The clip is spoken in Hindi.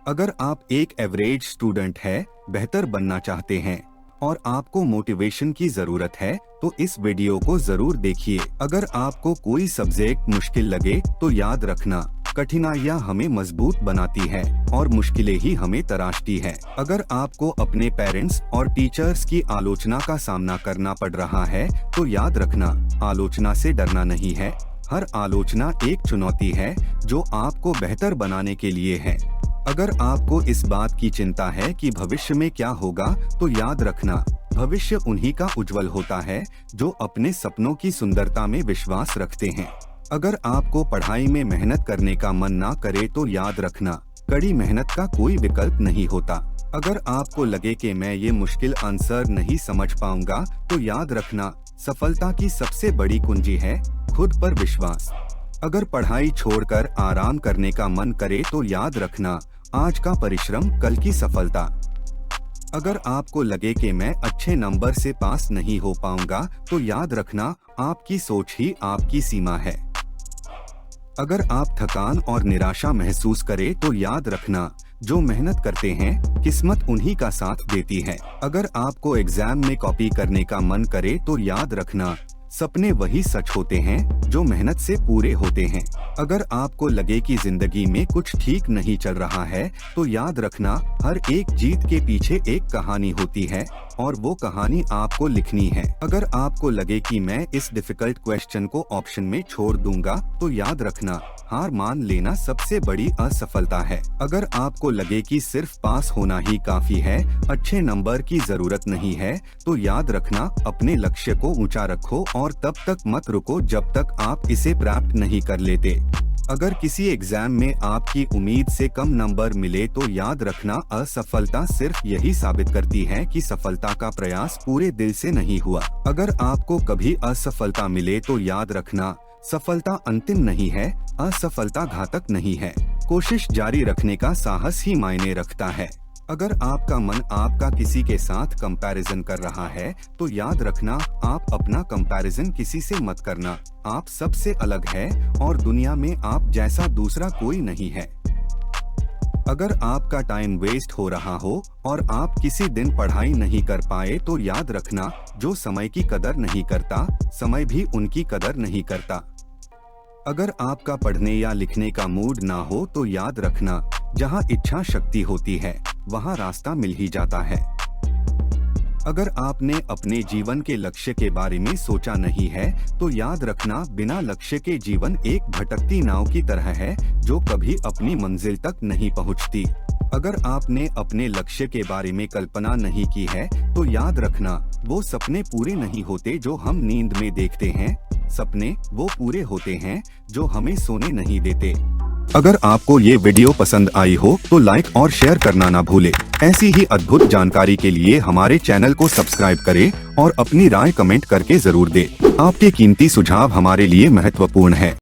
अगर आप एक एवरेज स्टूडेंट है, बेहतर बनना चाहते हैं और आपको मोटिवेशन की जरूरत है तो इस वीडियो को जरूर देखिए। अगर आपको कोई सब्जेक्ट मुश्किल लगे तो याद रखना, कठिनाइयाँ हमें मजबूत बनाती है और मुश्किलें ही हमें तराशती है। अगर आपको अपने पेरेंट्स और टीचर्स की आलोचना का सामना करना पड़ रहा है तो याद रखना, आलोचना से डरना नहीं है। हर आलोचना एक चुनौती है जो आपको बेहतर बनाने के लिए है। अगर आपको इस बात की चिंता है कि भविष्य में क्या होगा तो याद रखना, भविष्य उन्हीं का उज्जवल होता है जो अपने सपनों की सुंदरता में विश्वास रखते हैं। अगर आपको पढ़ाई में मेहनत करने का मन ना करे तो याद रखना, कड़ी मेहनत का कोई विकल्प नहीं होता। अगर आपको लगे कि मैं ये मुश्किल आंसर नहीं समझ पाऊंगा तो याद रखना, सफलता की सबसे बड़ी कुंजी है खुद पर विश्वास। अगर पढ़ाई छोड़कर आराम करने का मन करे तो याद रखना, आज का परिश्रम कल की सफलता। अगर आपको लगे कि मैं अच्छे नंबर से पास नहीं हो पाऊंगा तो याद रखना, आपकी सोच ही आपकी सीमा है। अगर आप थकान और निराशा महसूस करें तो याद रखना, जो मेहनत करते हैं किस्मत उन्हीं का साथ देती है। अगर आपको एग्जाम में कॉपी करने का मन करे तो याद रखना, सपने वही सच होते हैं जो मेहनत से पूरे होते हैं। अगर आपको लगे कि जिंदगी में कुछ ठीक नहीं चल रहा है तो याद रखना, हर एक जीत के पीछे एक कहानी होती है और वो कहानी आपको लिखनी है। अगर आपको लगे कि मैं इस डिफिकल्ट क्वेश्चन को ऑप्शन में छोड़ दूंगा तो याद रखना, हार मान लेना सबसे बड़ी असफलता है। अगर आपको लगे कि सिर्फ पास होना ही काफी है, अच्छे नंबर की जरूरत नहीं है, तो याद रखना, अपने लक्ष्य को ऊंचा रखो और तब तक मत रुको जब तक आप इसे प्राप्त नहीं कर लेते। अगर किसी एग्जाम में आपकी उम्मीद से कम नंबर मिले तो याद रखना, असफलता सिर्फ यही साबित करती है कि सफलता का प्रयास पूरे दिल से नहीं हुआ। अगर आपको कभी असफलता मिले तो याद रखना, सफलता अंतिम नहीं है, असफलता घातक नहीं है, कोशिश जारी रखने का साहस ही मायने रखता है। अगर आपका मन आपका किसी के साथ कंपैरिजन कर रहा है तो याद रखना, आप अपना कंपैरिजन किसी से मत करना, आप सबसे अलग है और दुनिया में आप जैसा दूसरा कोई नहीं है। अगर आपका टाइम वेस्ट हो रहा हो और आप किसी दिन पढ़ाई नहीं कर पाए तो याद रखना, जो समय की कदर नहीं करता, समय भी उनकी कदर नहीं करता। अगर आपका पढ़ने या लिखने का मूड ना हो तो याद रखना, जहाँ इच्छा शक्ति होती है वहाँ रास्ता मिल ही जाता है। अगर आपने अपने जीवन के लक्ष्य के बारे में सोचा नहीं है तो याद रखना, बिना लक्ष्य के जीवन एक भटकती नाव की तरह है जो कभी अपनी मंजिल तक नहीं पहुंचती। अगर आपने अपने लक्ष्य के बारे में कल्पना नहीं की है तो याद रखना, वो सपने पूरे नहीं होते जो हम नींद में देखते हैं, सपने वो पूरे होते हैं जो हमें सोने नहीं देते। अगर आपको ये वीडियो पसंद आई हो तो लाइक और शेयर करना ना भूले। ऐसी ही अद्भुत जानकारी के लिए हमारे चैनल को सब्सक्राइब करें और अपनी राय कमेंट करके जरूर दें। आपके कीमती सुझाव हमारे लिए महत्वपूर्ण है।